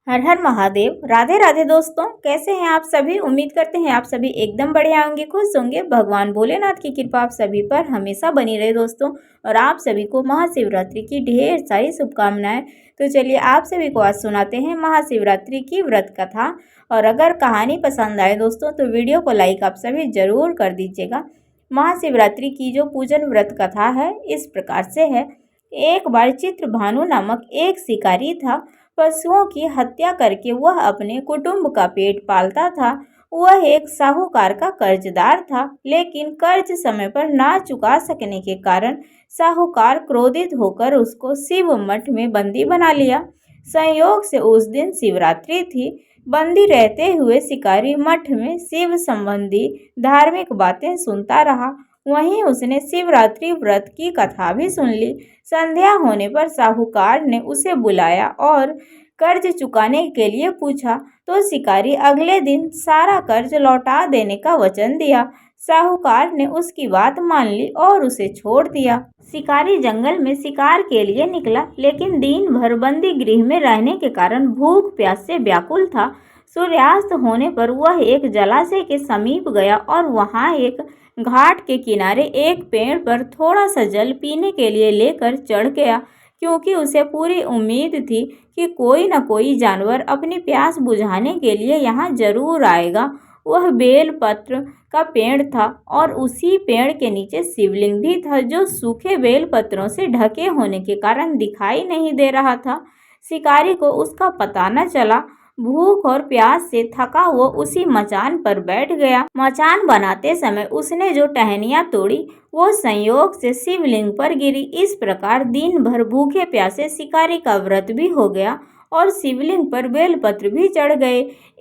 हर हर महादेव। राधे राधे दोस्तों, कैसे हैं आप सभी। उम्मीद करते हैं आप सभी एकदम बढ़िया होंगे, खुश होंगे। भगवान भोलेनाथ की कृपा आप सभी पर हमेशा बनी रहे दोस्तों। और आप सभी को महाशिवरात्रि की ढेर सारी शुभकामनाएं। तो चलिए आप सभी को आज सुनाते हैं महाशिवरात्रि की व्रत कथा। और अगर कहानी पसंद आए दोस्तों तो वीडियो को लाइक आप सभी जरूर कर दीजिएगा। महाशिवरात्रि की जो पूजन व्रत कथा है इस प्रकार से है। एक बार चित्रभानु नामक एक शिकारी था। पशुओं की हत्या करके वह अपने कुटुंब का पेट पालता था। वह एक साहूकार का कर्जदार था, लेकिन कर्ज समय पर ना चुका सकने के कारण साहूकार क्रोधित होकर उसको शिव मठ में बंदी बना लिया। संयोग से उस दिन शिवरात्रि थी। बंदी रहते हुए शिकारी मठ में शिव संबंधी धार्मिक बातें सुनता रहा। वहीं उसने शिवरात्रि व्रत की कथा भी सुन ली। संध्या होने पर साहूकार ने उसे बुलाया और कर्ज चुकाने के लिए पूछा, तो शिकारी अगले दिन सारा कर्ज लौटा देने का वचन दिया। साहूकार ने उसकी बात मान ली और उसे छोड़ दिया। शिकारी जंगल में शिकार के लिए निकला, लेकिन दिन भर बंदी गृह में रहने के कारण भूख प्यास से व्याकुल था। सूर्यास्त होने पर वह एक जलाशय के समीप गया और वहां एक घाट के किनारे एक पेड़ पर थोड़ा सा जल पीने के लिए लेकर चढ़ गया, क्योंकि उसे पूरी उम्मीद थी कि कोई न कोई जानवर अपनी प्यास बुझाने के लिए यहाँ जरूर आएगा। वह बेल पत्र का पेड़ था और उसी पेड़ के नीचे शिवलिंग भी था, जो सूखे बेल पत्रों से ढके होने के कारण दिखाई नहीं दे रहा था। शिकारी को उसका पता न चला। भूख और प्यास से थका वो उसी मचान पर बैठ गया। मचान बनाते समय उसने जो टहनियाँ तोड़ी वो संयोग से शिवलिंग पर गिरी। इस प्रकार दिन भर भूखे प्यासे शिकारी का व्रत भी हो गया और शिवलिंग पर बेलपत्र भी चढ़ गए।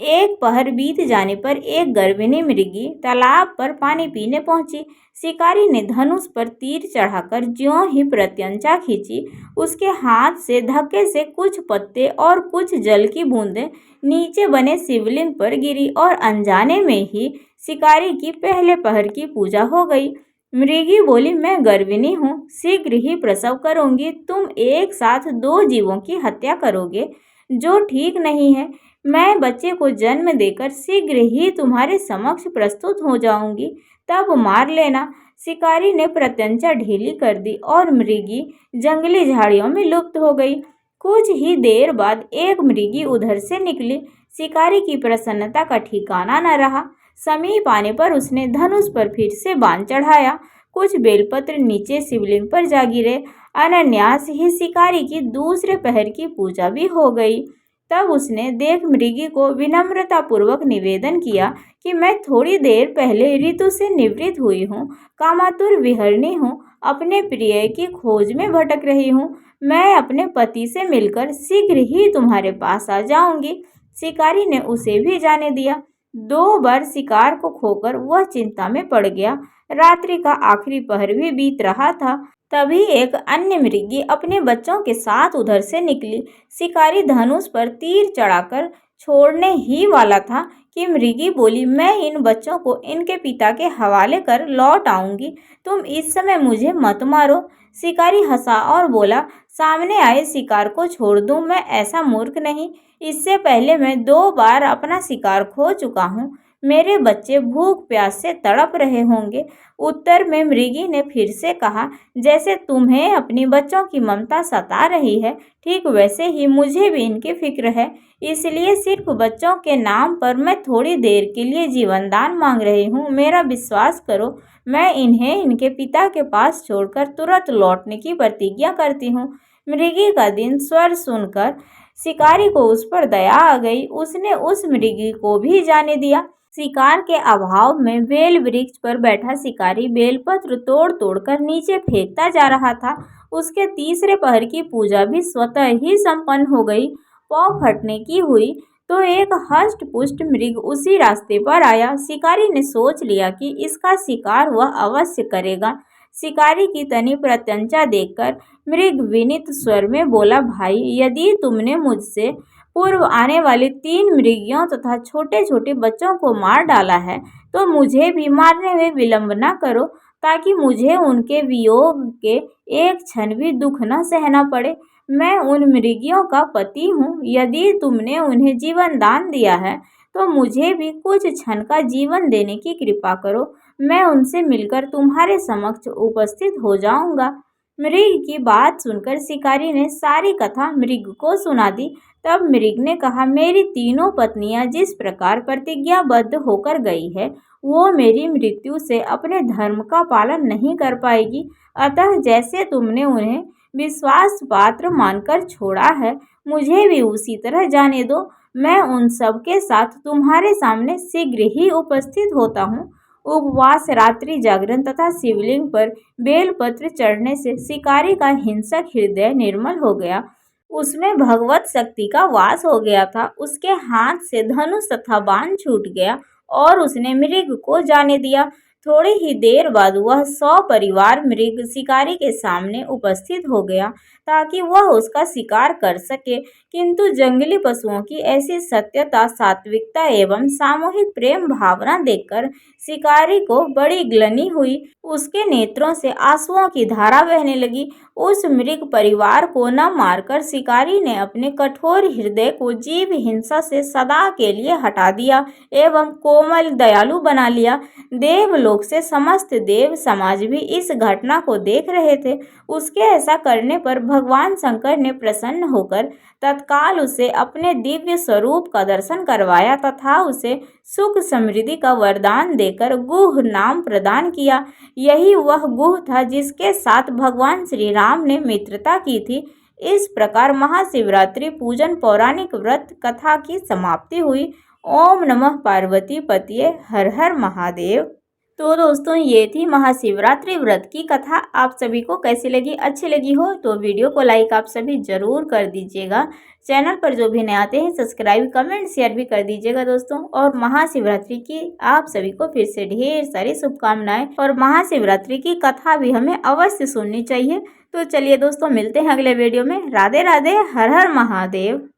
एक पहर बीत जाने पर एक गर्भिणी मृगी तालाब पर पानी पीने पहुंची। शिकारी ने धनुष पर तीर चढ़ाकर ज्यों ही प्रत्यंचा खींची, उसके हाथ से धक्के से कुछ पत्ते और कुछ जल की बूंदें नीचे बने शिवलिंग पर गिरी और अनजाने में ही शिकारी की पहले पहर की पूजा हो गई। मृगी बोली, मैं गर्भिणी हूँ, शीघ्र ही प्रसव करूंगी। तुम एक साथ दो जीवों की हत्या करोगे, जो ठीक नहीं है। मैं बच्चे को जन्म देकर शीघ्र ही तुम्हारे समक्ष प्रस्तुत हो जाऊंगी, तब मार लेना। शिकारी ने प्रत्यंचा ढीली कर दी और मृगी जंगली झाड़ियों में लुप्त हो गई। कुछ ही देर बाद एक मृगी उधर से निकली। शिकारी की प्रसन्नता का ठिकाना न रहा। समीप आने पर उसने धनुष पर फिर से बाण चढ़ाया। कुछ बेलपत्र नीचे शिवलिंग पर जा गिरे। अनायास ही शिकारी की दूसरे पहर की पूजा भी हो गई। तब उसने देख मृगी को विनम्रता पूर्वक निवेदन किया कि मैं थोड़ी देर पहले ऋतु से निवृत्त हुई हूँ, कामातुर विहरणी हूँ, अपने प्रिय की खोज में भटक रही हूँ। मैं अपने पति से मिलकर शीघ्र ही तुम्हारे पास आ जाऊंगी। शिकारी ने उसे भी जाने दिया। 2 बार शिकार को खोकर वह चिंता में पड़ गया। रात्रि का आखिरी पहर भी बीत रहा था। तभी एक अन्य मृगी अपने बच्चों के साथ उधर से निकली। शिकारी धनुष पर तीर चढ़ाकर छोड़ने ही वाला था कि मृगी बोली, मैं इन बच्चों को इनके पिता के हवाले कर लौट आऊंगी, तुम इस समय मुझे मत मारो। शिकारी हंसा और बोला, सामने आए शिकार को छोड़ दूं, मैं ऐसा मूर्ख नहीं। इससे पहले मैं 2 बार अपना शिकार खो चुका हूँ। मेरे बच्चे भूख प्यास से तड़प रहे होंगे। उत्तर में मृगी ने फिर से कहा, जैसे तुम्हें अपनी बच्चों की ममता सता रही है, ठीक वैसे ही मुझे भी इनकी फिक्र है। इसलिए सिर्फ बच्चों के नाम पर मैं थोड़ी देर के लिए जीवन दान मांग रही हूँ। मेरा विश्वास करो, मैं इन्हें इनके पिता के पास छोड़कर तुरंत लौटने की प्रतिज्ञा करती हूँ। मृगी का दिन स्वर सुनकर शिकारी को उस पर दया आ गई। उसने उस मृगी को भी जाने दिया। शिकार के अभाव में बेल वृक्ष पर बैठा शिकारी बेलपत्र तोड़ तोड़कर नीचे फेंकता जा रहा था। उसके तीसरे पहर की पूजा भी स्वतः ही संपन्न हो गई। पौ फटने की हुई तो एक हष्ट पुष्ट मृग उसी रास्ते पर आया। शिकारी ने सोच लिया कि इसका शिकार वह अवश्य करेगा। शिकारी की तनी प्रत्यंचा देखकर मृग विनीत स्वर में बोला, भाई, यदि तुमने मुझसे पूर्व आने वाली 3 मृगियों तथा छोटे छोटे बच्चों को मार डाला है, तो मुझे भी मारने में विलंब न करो, ताकि मुझे उनके वियोग के एक क्षण भी दुख न सहना पड़े। मैं उन मृगियों का पति हूँ। यदि तुमने उन्हें जीवन दान दिया है तो मुझे भी कुछ क्षण का जीवन देने की कृपा करो। मैं उनसे मिलकर तुम्हारे समक्ष उपस्थित हो जाऊंगा। मृग की बात सुनकर शिकारी ने सारी कथा मृग को सुना दी। तब मृग ने कहा, मेरी तीनों पत्नियां जिस प्रकार प्रतिज्ञाबद्ध होकर गई है वो मेरी मृत्यु से अपने धर्म का पालन नहीं कर पाएगी। अतः जैसे तुमने उन्हें विश्वास पात्र मानकर छोड़ा है मुझे भी उसी तरह जाने दो। मैं उन सब के साथ तुम्हारे सामने शीघ्र ही उपस्थित होता हूँ। उपवास, रात्रि जागरण तथा शिवलिंग पर बेलपत्र चढ़ने से शिकारी का हिंसक हृदय निर्मल हो गया। उसमें भगवत शक्ति का वास हो गया था। उसके हाथ से धनुष तथा बाण छूट गया और उसने मृग को जाने दिया। थोड़ी ही देर बाद वह सपरिवार मृग शिकारी के सामने उपस्थित हो गया ताकि वह उसका शिकार कर सके। किंतु जंगली पशुओं की ऐसी सत्यता, सात्विकता एवं सामूहिक प्रेम भावना देखकर शिकारी को बड़ी ग्लानि हुई। उसके नेत्रों से आंसुओं की धारा बहने लगी। उस मृग परिवार को न मारकर शिकारी ने अपने कठोर हृदय को जीव हिंसा से सदा के लिए हटा दिया एवं कोमल दयालु बना लिया। देवलोक से समस्त देव समाज भी इस घटना को देख रहे थे। उसके ऐसा करने पर भगवान शंकर ने प्रसन्न होकर तत्काल उसे अपने दिव्य स्वरूप का दर्शन करवाया तथा उसे सुख समृद्धि का वरदान देकर गुह नाम प्रदान किया। यही वह गुह था जिसके साथ भगवान श्री राम ने मित्रता की थी। इस प्रकार महाशिवरात्रि पूजन पौराणिक व्रत कथा की समाप्ति हुई। ओम नमः पार्वती पतिये हर हर महादेव। तो दोस्तों ये थी महाशिवरात्रि व्रत की कथा। आप सभी को कैसी लगी? अच्छी लगी हो तो वीडियो को लाइक आप सभी जरूर कर दीजिएगा। चैनल पर जो भी नए आते हैं सब्सक्राइब, कमेंट, शेयर भी कर दीजिएगा दोस्तों। और महाशिवरात्रि की आप सभी को फिर से ढेर सारी शुभकामनाएं। और महाशिवरात्रि की कथा भी हमें अवश्य सुननी चाहिए। तो चलिए दोस्तों मिलते हैं अगले वीडियो में। राधे राधे, हर हर महादेव।